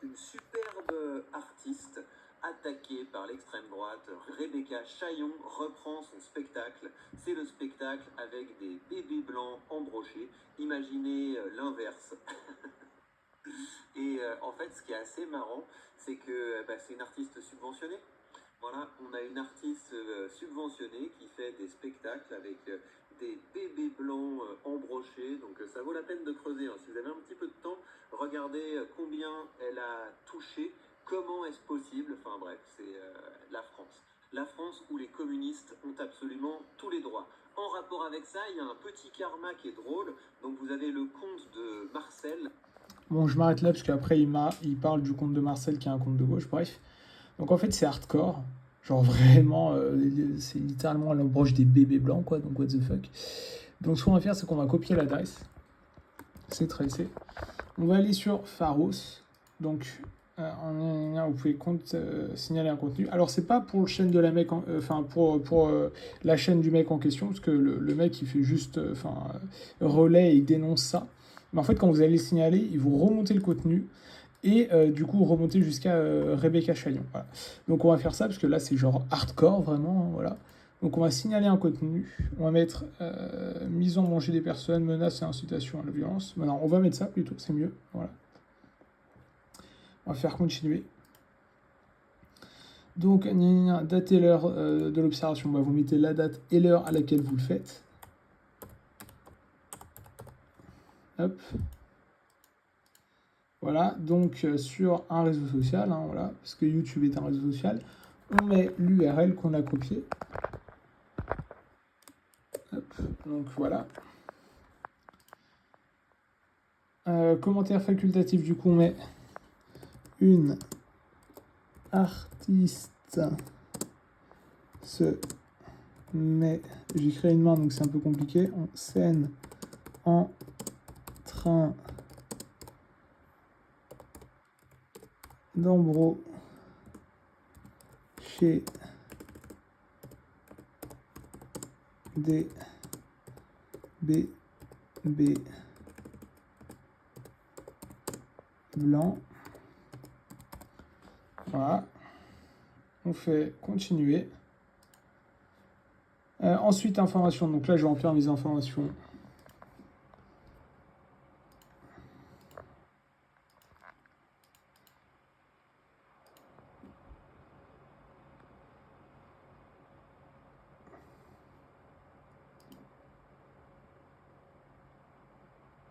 une superbe artiste attaquée par l'extrême droite. Rebecca Chaillon reprend son spectacle. C'est le spectacle avec des bébés blancs embrochés. Imaginez l'inverse. Et en fait, ce qui est assez marrant, c'est que c'est une artiste subventionnée. Voilà, on a une artiste subventionnée qui fait des spectacles avec des bébés blancs embrochés. Donc ça vaut la peine de creuser, hein. Si vous avez un petit peu de temps, regardez combien elle a touché, comment est-ce possible. Enfin bref, c'est la France. La France où les communistes ont absolument tous les droits. En rapport avec ça, il y a un petit karma qui est drôle. Donc vous avez le conte de Marcel. Bon, je m'arrête là parce qu'après il parle du conte de Marcel qui est un conte de gauche, bref. Donc en fait c'est hardcore, genre vraiment, c'est littéralement l'embroche des bébés blancs quoi, donc what the fuck. Donc ce qu'on va faire c'est qu'on va copier l'adresse, c'est tracé. On va aller sur Pharos, donc vous pouvez signaler un contenu. Alors c'est pas pour le chaîne de la mec, pour la chaîne du mec en question, parce que le mec il fait juste relais et il dénonce ça. Mais en fait quand vous allez le signaler, ils vont remonter le contenu et du coup remonter jusqu'à Rebecca Chaillon. Voilà. Donc on va faire ça parce que là c'est genre hardcore vraiment, hein, voilà. Donc on va signaler un contenu, on va mettre mise en danger des personnes, menace et incitation à la violence. Maintenant on va mettre ça plutôt, c'est mieux, voilà. On va faire continuer. Donc date et l'heure de l'observation, vous mettez la date et l'heure à laquelle vous le faites. Hop. Voilà, donc sur un réseau social, hein, voilà, parce que YouTube est un réseau social, on met l'URL qu'on a copié. Hop, donc voilà. Commentaire facultatif, du coup, on met une artiste se met, j'ai créé une main donc c'est un peu compliqué, en scène en train d'embrocher des bébés blancs. Voilà. On fait continuer. Ensuite, information. Donc là, je vais remplir mes informations.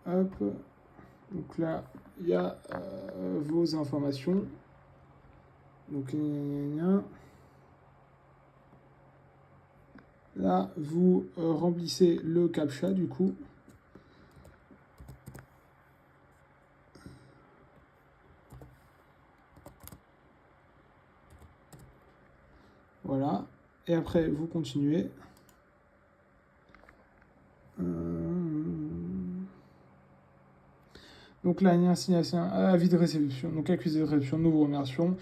Hop. Donc là, il y a vos informations. Donc, là, vous remplissez le CAPTCHA du coup. Voilà. Et après, vous continuez. Donc là, il y a un signe, avis de réception. Donc accusé de réception, nous vous remercions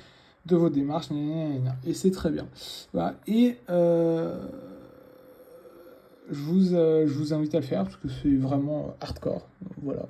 de vos démarches. Et c'est très bien. Voilà. Et je vous invite à le faire parce que c'est vraiment hardcore. Voilà.